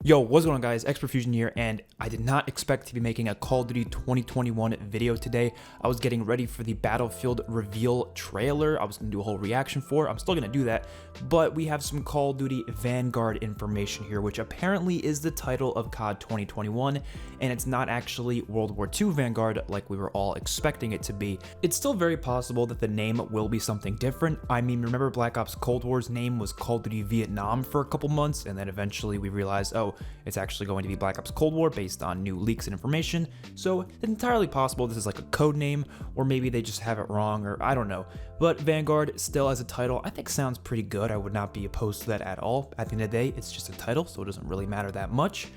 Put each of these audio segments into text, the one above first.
Yo, what's going on guys, XpertFusion here, and I did not expect to be making a Call of Duty 2021 video today. I was getting ready for the Battlefield reveal trailer. I was going to do a whole reaction for it. I'm still going to do that, but we have some Call of Duty Vanguard information here, which apparently is the title of COD 2021, and it's not actually World War II Vanguard like we were all expecting it to be. It's still very possible that the name will be something different. I mean, remember Black Ops Cold War's name was Call of Duty Vietnam for a couple months, and then eventually we realized, oh, it's actually going to be Black Ops Cold War based on new leaks and information. So it's entirely possible this is like a code name, or maybe they just have it wrong, or I don't know. But Vanguard still as a title, I think sounds pretty good. I would not be opposed to that at all. At the end of the day, it's just a title, so it doesn't really matter that much.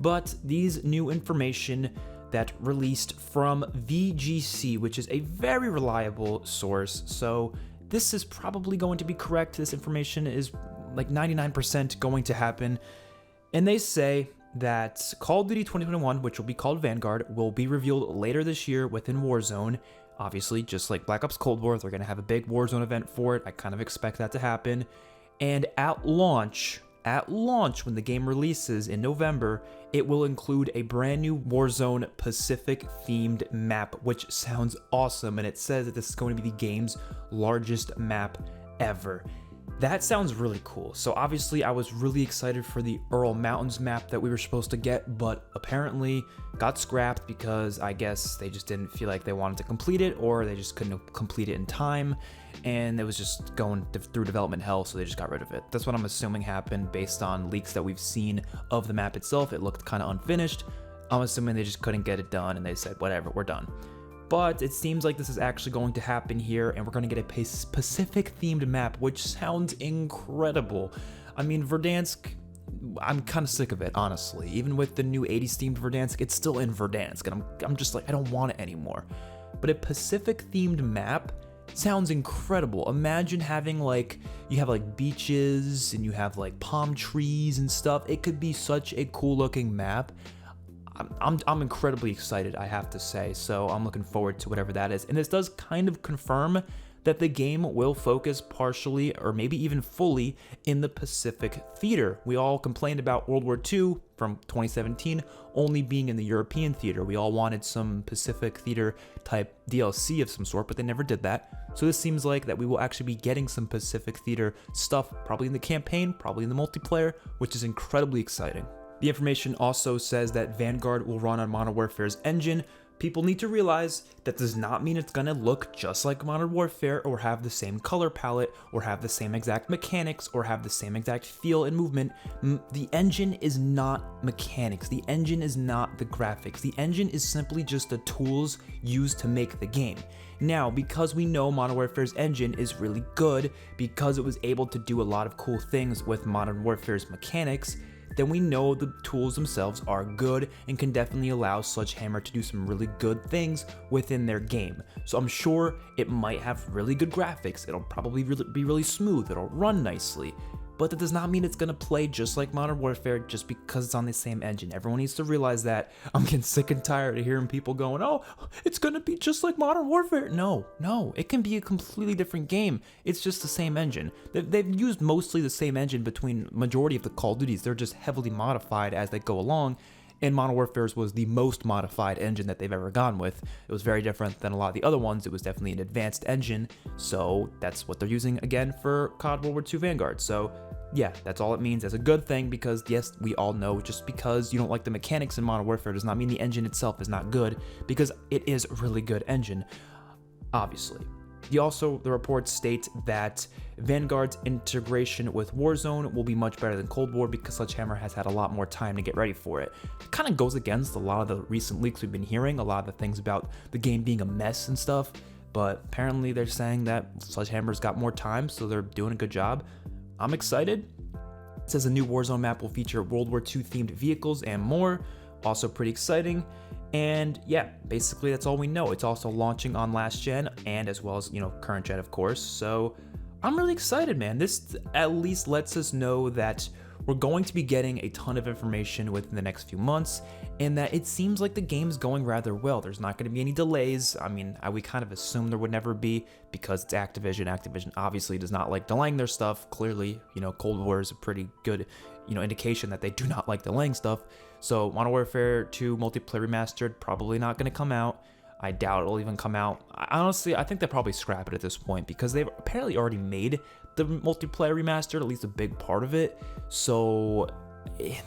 But these new information that released from VGC, which is a very reliable source, so this is probably going to be correct. This information is like 99% going to happen. And they say that Call of Duty 2021, which will be called Vanguard, will be revealed later this year within Warzone. Obviously, just like Black Ops Cold War, they're going to have a big Warzone event for it. I kind of expect that to happen. And at launch, when the game releases in November, it will include a brand new Warzone Pacific themed map, which sounds awesome. And it says that this is going to be the game's largest map ever. That sounds really cool. So obviously I was really excited for the Ural Mountains map that we were supposed to get, but apparently got scrapped because I guess they just didn't feel like they wanted to complete it, or they just couldn't complete it in time, and it was just going through development hell, so they just got rid of it. That's what I'm assuming happened based on leaks that we've seen of the map itself. It looked kind of unfinished. I'm assuming they just couldn't get it done and they said, whatever, we're done. But it seems like this is actually going to happen here, and we're going to get a Pacific-themed map, which sounds incredible. I mean, Verdansk, I'm kind of sick of it, honestly. Even with the new 80s-themed Verdansk, it's still in Verdansk, and I'm just like, I don't want it anymore. But a Pacific-themed map sounds incredible. Imagine having, like, you have, like, beaches, and you have, like, palm trees and stuff. It could be such a cool-looking map. I'm incredibly excited, I have to say, so I'm looking forward to whatever that is. And this does kind of confirm that the game will focus partially, or maybe even fully, in the Pacific theater. We all complained about World War II from 2017 only being in the European theater. We all wanted some Pacific theater type DLC of some sort, but they never did that. So this seems like that we will actually be getting some Pacific theater stuff, probably in the campaign, probably in the multiplayer, which is incredibly exciting. The information also says that Vanguard will run on Modern Warfare's engine. People need to realize that does not mean it's going to look just like Modern Warfare, or have the same color palette, or have the same exact mechanics, or have the same exact feel and movement. The engine is not mechanics. The engine is not the graphics. The engine is simply just the tools used to make the game. Now, because we know Modern Warfare's engine is really good, because it was able to do a lot of cool things with Modern Warfare's mechanics, then we know the tools themselves are good and can definitely allow Sledgehammer to do some really good things within their game. So I'm sure it might have really good graphics, it'll probably be really smooth, it'll run nicely, but that does not mean it's going to play just like Modern Warfare just because it's on the same engine. Everyone needs to realize that. I'm getting sick and tired of hearing people going, oh, it's going to be just like Modern Warfare. No, it can be a completely different game. It's just the same engine. They've used mostly the same engine between majority of the Call of Duties. They're just heavily modified as they go along. And Modern Warfare's was the most modified engine that they've ever gone with. It was very different than a lot of the other ones. It was definitely an advanced engine, so that's what they're using again for COD World War II Vanguard. So yeah, that's all it means. That's a good thing, because yes, we all know just because you don't like the mechanics in Modern Warfare does not mean the engine itself is not good, because it is a really good engine, obviously. The reports state that Vanguard's integration with Warzone will be much better than Cold War, because Sledgehammer has had a lot more time to get ready for it. It kind of goes against a lot of the recent leaks we've been hearing, a lot of the things about the game being a mess and stuff, but apparently they're saying that Sledgehammer's got more time, so they're doing a good job. I'm excited. It says the new Warzone map will feature World War II themed vehicles and more. Also pretty exciting. And yeah, basically that's all we know. It's also launching on last gen, and as well as, current gen, of course. So I'm really excited, man. This at least lets us know that we're going to be getting a ton of information within the next few months, and that it seems like the game's going rather well. There's not going to be any delays. I mean, we kind of assumed there would never be because it's Activision. Activision obviously does not like delaying their stuff. Clearly, Cold War is a pretty good, indication that they do not like delaying stuff. So Modern Warfare 2 Multiplayer Remastered, probably not going to come out. I doubt it'll even come out. Honestly, I think they'll probably scrap it at this point because they've apparently already made the multiplayer remastered, at least a big part of it. So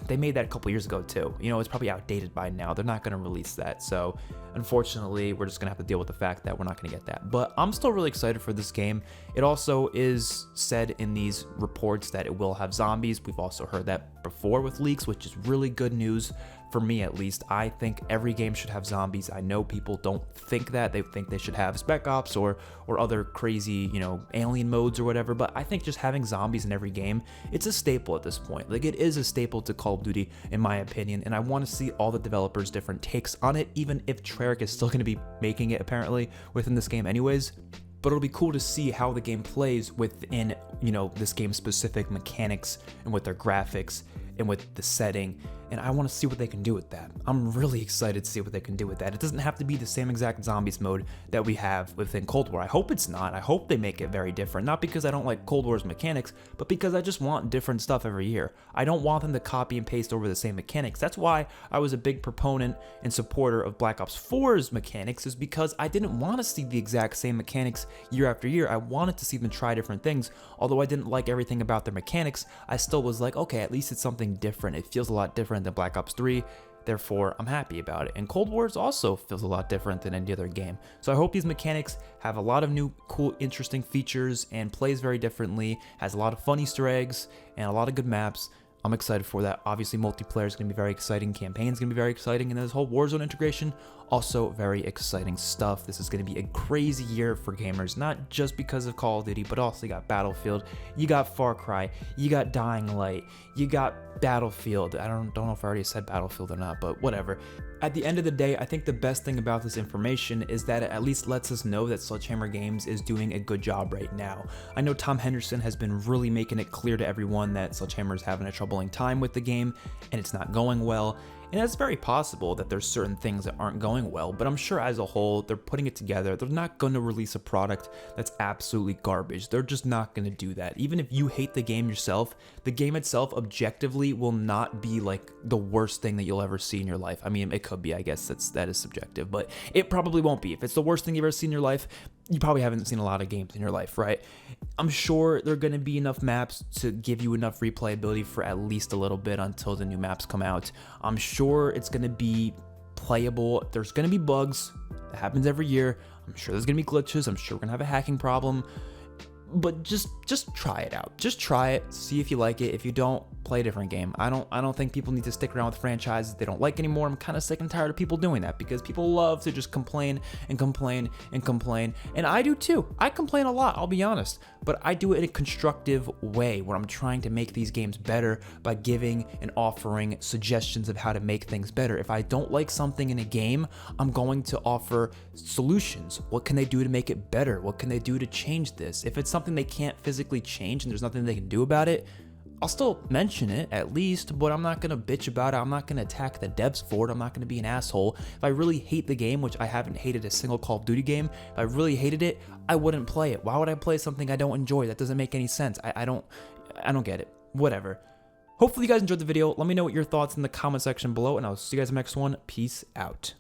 they made that a couple years ago too. It's probably outdated by now. They're not going to release that. So unfortunately, we're just going to have to deal with the fact that we're not going to get that. But I'm still really excited for this game. It also is said in these reports that it will have zombies. We've also heard that before with leaks, which is really good news. For me, at least, I think every game should have zombies. I know people don't think that. They think they should have Spec Ops or other crazy, alien modes or whatever. But I think just having zombies in every game, it's a staple at this point. Like, it is a staple to Call of Duty, in my opinion. And I want to see all the developers' different takes on it, even if Treyarch is still going to be making it, apparently, within this game anyways. But it'll be cool to see how the game plays within, this game's specific mechanics and with their graphics and with the setting, and I want to see what they can do with that. I'm really excited to see what they can do with that. It doesn't have to be the same exact zombies mode that we have within Cold War. I hope it's not. I hope they make it very different, not because I don't like Cold War's mechanics, but because I just want different stuff every year. I don't want them to copy and paste over the same mechanics. That's why I was a big proponent and supporter of Black Ops 4's mechanics, is because I didn't want to see the exact same mechanics year after year. I wanted to see them try different things. Although I didn't like everything about their mechanics, I still was like, okay, at least it's something different. It feels a lot different than Black Ops 3, therefore I'm happy about it. And Cold Wars also feels a lot different than any other game. So I hope these mechanics have a lot of new, cool, interesting features and plays very differently, has a lot of fun Easter eggs and a lot of good maps. I'm excited for that. Obviously, multiplayer is going to be very exciting. Campaign is going to be very exciting. And this whole Warzone integration, also very exciting stuff. This is going to be a crazy year for gamers, not just because of Call of Duty, but also you got Battlefield, you got Far Cry, you got Dying Light, you got Battlefield. I don't know if I already said Battlefield or not, but whatever. At the end of the day, I think the best thing about this information is that it at least lets us know that Sledgehammer Games is doing a good job right now. I know Tom Henderson has been really making it clear to everyone that Sledgehammer is having a troubling time with the game and it's not going well. And it's very possible that there's certain things that aren't going well, but I'm sure as a whole, they're putting it together. They're not going to release a product that's absolutely garbage. They're just not going to do that. Even if you hate the game yourself, the game itself objectively will not be like the worst thing that you'll ever see in your life. I mean, it could be, I guess that is subjective, but it probably won't be. If it's the worst thing you've ever seen in your life, you probably haven't seen a lot of games in your life, right? I'm sure there are going to be enough maps to give you enough replayability for at least a little bit until the new maps come out. I'm sure it's going to be playable. There's going to be bugs. That happens every year. I'm sure there's going to be glitches. I'm sure we're going to have a hacking problem. But just try it out. Just try it. See if you like it. If you don't, play a different game. I don't think people need to stick around with franchises they don't like anymore. I'm kind of sick and tired of people doing that because people love to just complain and complain and complain. And I do too. I complain a lot, I'll be honest. But I do it in a constructive way where I'm trying to make these games better by giving and offering suggestions of how to make things better. If I don't like something in a game, I'm going to offer solutions. What can they do to make it better? What can they do to change this? If it's something they can't physically change and there's nothing they can do about it, I'll still mention it at least, but I'm not going to bitch about it. I'm not going to attack the devs for it. I'm not going to be an asshole. If I really hate the game, which I haven't hated a single Call of Duty game, if I really hated it, I wouldn't play it. Why would I play something I don't enjoy? That doesn't make any sense. I don't get it. Whatever. Hopefully you guys enjoyed the video. Let me know what your thoughts in the comment section below, and I'll see you guys in the next one. Peace out.